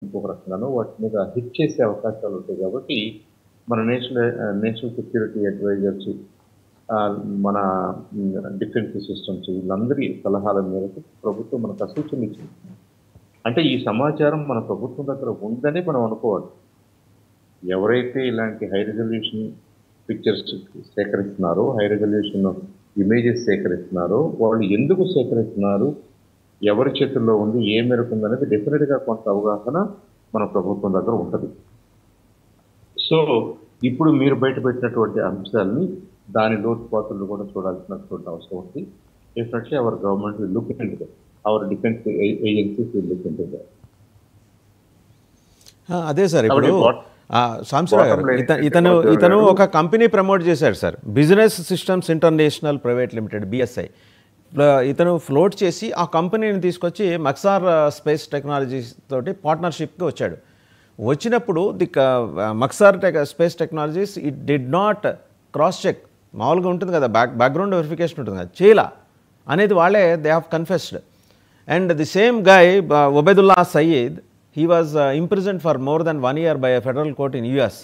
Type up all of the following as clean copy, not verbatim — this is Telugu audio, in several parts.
ఇంకొక రకంగానో వాటి మీద హిట్ చేసే అవకాశాలు ఉంటాయి కాబట్టి మన నేషనల్ సెక్యూరిటీ అడ్వైజర్స్, మన డిఫెన్స్ సిస్టమ్స్ వీళ్ళందరి సలహాల మేరకు ప్రభుత్వం మనకు సూచనలు ఇచ్చింది. అంటే ఈ సమాచారం మన ప్రభుత్వం దగ్గర ఉందని మనం అనుకోవాలి. ఎవరైతే ఇలాంటి హై రిజల్యూషన్ పిక్చర్స్ సేకరిస్తున్నారో, హై రిజల్యూషన్ ఇమేజెస్ సేకరిస్తున్నారో, వాళ్ళు ఎందుకు సేకరిస్తున్నారు, ఎవరి చేతుల్లో ఉంది, ఏ మేరకు ఉందనేది డెఫినెట్గా కొంత అవగాహన మన ప్రభుత్వం దగ్గర ఉంటుంది. సో ఇప్పుడు మీరు బయటపెట్టినటువంటి అంశాలని దాని లోతుపాతులు కూడా చూడాల్సినటువంటి అవసరం ఉంది. Definitely our government will look into that, our defence agencies will look into that. అదే సార్, ఇప్పుడు సాంబశివరావు గారు ఇతను ఒక కంపెనీ ప్రమోట్ చేశాడు sir, business systems international private limited BSI. ఇతను ఫ్లోట్ చేసి ఆ కంపెనీని తీసుకొచ్చి మక్సార్ స్పేస్ టెక్నాలజీస్ తోటి పార్ట్నర్షిప్కి వచ్చాడు. వచ్చినప్పుడు Maxar space technologies it did not cross check, మామూలుగా ఉంటుంది కదా, బ్యాక్గ్రౌండ్ వెరిఫికేషన్ ఉంటుంది కదా, చేయలా అనేది వాళ్ళే they have confessed. And the same guy Ubaidullah Syed, he was imprisoned for more than 1 year by a federal court in US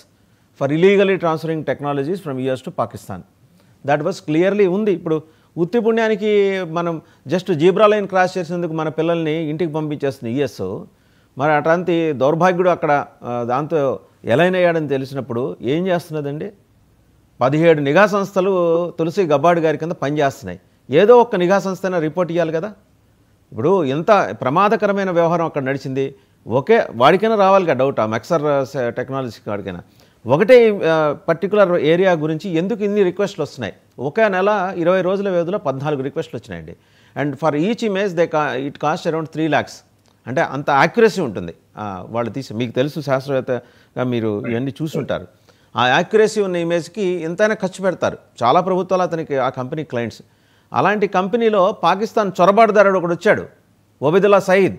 for illegally transferring technologies from US to Pakistan. That was clearly ఉంది. ఇప్పుడు ఉత్తి పుణ్యానికి మనం జస్ట్ జీబ్రా లైన్ క్రాస్ చేసేందుకు మన పిల్లల్ని ఇంటికి పంపించేస్తుంది యుఎస్. మరి అట్లాంటి దౌర్భాగ్యుడు అక్కడ దాంతో ఎలైన్ అయ్యాడని తెలిసినప్పుడు ఏం చేస్తున్నదండి? 17 నిఘా సంస్థలు తులసి గబ్బాడి గారి కింద పనిచేస్తున్నాయి. ఏదో ఒక్క నిఘా సంస్థ అయినా రిపోర్ట్ ఇవ్వాలి కదా. ఇప్పుడు ఎంత ప్రమాదకరమైన వ్యవహారం అక్కడ నడిచింది, ఒకే వాడికైనా రావాలి కదా డౌట్, ఆ మక్సర్ టెక్నాలజీ వాడికైనా. ఒకటే పర్టికులర్ ఏరియా గురించి ఎందుకు ఇన్ని రిక్వెస్ట్లు వస్తున్నాయి? ఒకే నెల 20 రోజుల వ్యవధిలో 14 రిక్వెస్ట్లు వచ్చినాయండి. And for each image it cost around 3 lakhs. అంటే అంత యాక్యురసీ ఉంటుంది వాళ్ళు తీసి. మీకు తెలుసు, శాస్త్రవేత్తగా మీరు ఇవన్నీ చూసుంటారు. ఆ యాక్యురసీ ఉన్న ఇమేజ్కి ఎంతైనా ఖర్చు పెడతారు చాలా ప్రభుత్వాలు అతనికి, ఆ కంపెనీ క్లయింట్స్. అలాంటి కంపెనీలో పాకిస్తాన్ చొరబాటుదారుడు ఒకడు వచ్చాడు, ఉబైదుల్లా సయీద్.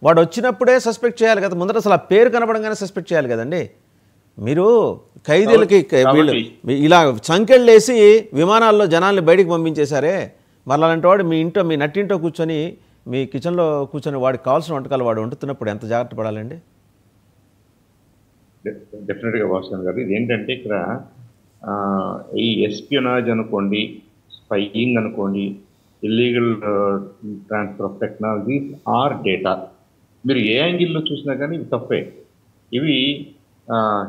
వాడు వచ్చినప్పుడే సస్పెక్ట్ చేయాలి కదా, ముందర అసలు ఆ పేరు కనపడంగానే సస్పెక్ట్ చేయాలి కదండి. మీరు ఖైదీలకి వీళ్ళు ఇలా సంకెళ్ళేసి విమానాల్లో జనాల్ని బయటికి పంపించేశారే, మరి అలాంటి వాడు మీ ఇంట్లో, మీ నట్టింటో కూర్చొని, మీ కిచెన్లో కూర్చొని వాడికి కావాల్సిన వంటకాలు వాడు వండుతున్నప్పుడు ఎంత జాగ్రత్త పడాలండి? డెఫినెట్గా వాసన్ గారు, ఇది ఏంటంటే ఇక్కడ ఈ ఎస్పియోనాజ్ అనుకోండి, స్పైయింగ్ అనుకోండి, illegal transfer of technologies or data, మీరు ఏ యాంగిల్లో చూసినా కానీ ఇవి తప్పే. ఇవి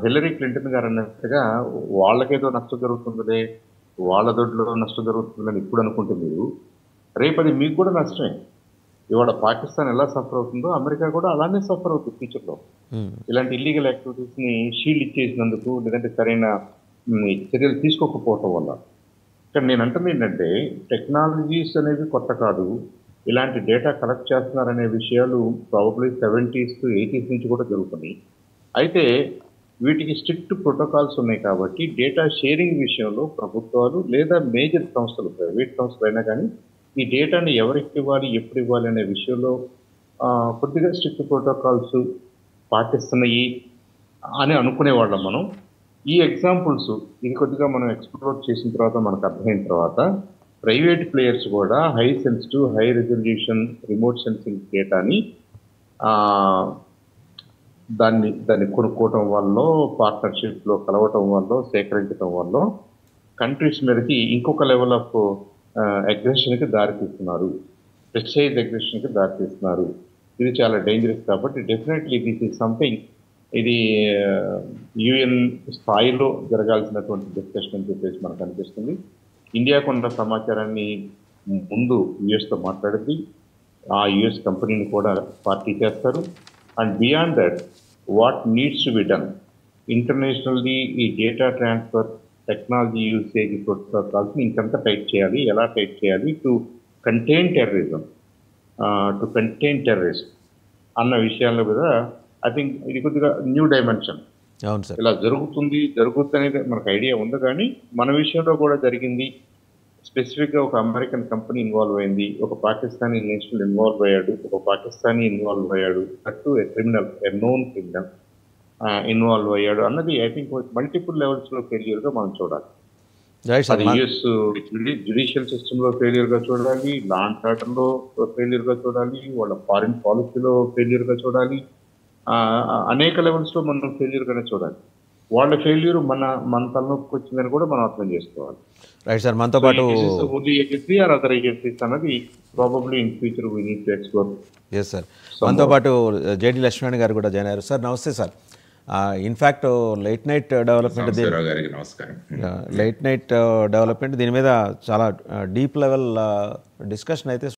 హిల్లరీ క్లింటన్ గారు అన్నట్టుగా వాళ్ళకేదో నష్టం జరుగుతుందిలే, వాళ్ళ దొడ్లో నష్టం జరుగుతుందని ఇప్పుడు అనుకుంటే మీరు, రేపు అది మీకు కూడా నష్టమే. ఇవాళ పాకిస్తాన్ ఎలా సఫర్ అవుతుందో అమెరికా కూడా అలానే సఫర్ అవుతుంది ఫ్యూచర్లో. ఇలాంటి ఇల్లీగల్ యాక్టివిటీస్ని షీల్డ్ ఇచ్చేసినందుకు, లేదంటే సరైన చర్యలు తీసుకోకపోవటం వల్ల. ఇక్కడ నేను అంటుంది ఏంటంటే, టెక్నాలజీస్ అనేవి కొత్త కాదు, ఇలాంటి డేటా కలెక్ట్ చేస్తున్నారనే విషయాలు ప్రాబబ్లీ 70s to 80s నుంచి కూడా జరుగుతున్నాయి. అయితే వీటికి స్ట్రిక్ట్ ప్రోటోకాల్స్ ఉన్నాయి కాబట్టి డేటా షేరింగ్ విషయంలో ప్రభుత్వాలు లేదా మేజర్ సంస్థలు, ప్రైవేట్ సంస్థలు అయినా కానీ ఈ డేటాని ఎవరికి ఇవ్వాలి, ఎప్పుడు ఇవ్వాలి అనే విషయంలో కొద్దిగా స్ట్రిక్ట్ ప్రోటోకాల్స్ పాటిస్తున్నాయి అని అనుకునేవాళ్ళం మనం. ఈ ఎగ్జాంపుల్స్ ఇది కొద్దిగా మనం ఎక్స్ప్లోర్ చేసిన తర్వాత మనకు అర్థమైన తర్వాత, ప్రైవేట్ ప్లేయర్స్ కూడా high sensitive, high resolution remote sensing డేటాని దాన్ని కొనుక్కోవటం వల్ల, పార్ట్నర్షిప్లో కలవటం వల్ల, సేకరించడం వల్ల కంట్రీస్ మీదకి ఇంకొక లెవెల్ ఆఫ్ అగ్రెషన్కి దారితీస్తున్నారు, ప్రెసైజ్ అగ్రెషన్కి దారితీస్తున్నారు. ఇది చాలా డేంజరస్. కాబట్టి డెఫినెట్లీ దిస్ ఈజ్ సంథింగ్, ఇది యుఎన్ స్థాయిలో జరగాల్సినటువంటి డిస్కషన్ అని చెప్పేసి మనకు అనిపిస్తుంది. ఇండియా కొన్న సమాచారాన్ని ముందు యుఎస్తో మాట్లాడింది, ఆ యుఎస్ కంపెనీని కూడా పార్టీ చేస్తారు. And beyond that what needs to be done internationally, ఈ డేటా ట్రాన్స్ఫర్ టెక్నాలజీ యూసేజ్ ప్రోటోకాల్స్ని ఇంకంత టైట్ చేయాలి, ఎలా టైట్ చేయాలి to contain terrorism, to contain terrorist అన్న విషయాల్లో కూడా ఐ థింక్ ఇది కొద్దిగా న్యూ డైమెన్షన్. అవును సార్, ఇలా జరుగుతుంది అనేది మనకు ఐడియా ఉంది, కానీ మన విషయంలో కూడా జరిగింది. స్పెసిఫిక్గా ఒక అమెరికన్ కంపెనీ ఇన్వాల్వ్ అయింది, ఒక పాకిస్తానీ నేషనల్ ఇన్వాల్వ్ అయ్యాడు, ఒక పాకిస్తానీ ఇన్వాల్వ్ అయ్యాడు, అటు క్రిమినల్, నోన్ క్రిమినల్ ఇన్వాల్వ్ అయ్యాడు అన్నది ఐ థింక్ మల్టిపుల్ లెవెల్స్లో ఫెయిల్యూర్గా మనం చూడాలి. అది యుఎస్ జ్యుడిషియల్ సిస్టంలో ఫెయిల్యూర్గా చూడాలి, లా అండ్ ఆర్డర్లో ఫెయిల్యూర్గా చూడాలి, వాళ్ళ ఫారిన్ పాలసీలో ఫెయిల్యూర్గా చూడాలి, అనేక లెవెల్స్లో మనం ఫెయిల్యూర్గానే చూడాలి. వాళ్ళ ఫెయిల్యూర్ మన తలనొప్పికి వచ్చిందని కూడా మనం అర్థం చేసుకోవాలి. రైట్ సార్, మనతో పాటు only agency or other agencies అన్నది probably in future we need to explore. Yes sir, మనతో పాటు జేడి లక్ష్మణ్ గారు కూడా జాయిన్ అయ్యారు. సార్ నమస్తే sir. In fact light night development దీని మీద చాలా డీప్ లెవెల్ డిస్కషన్ అయితే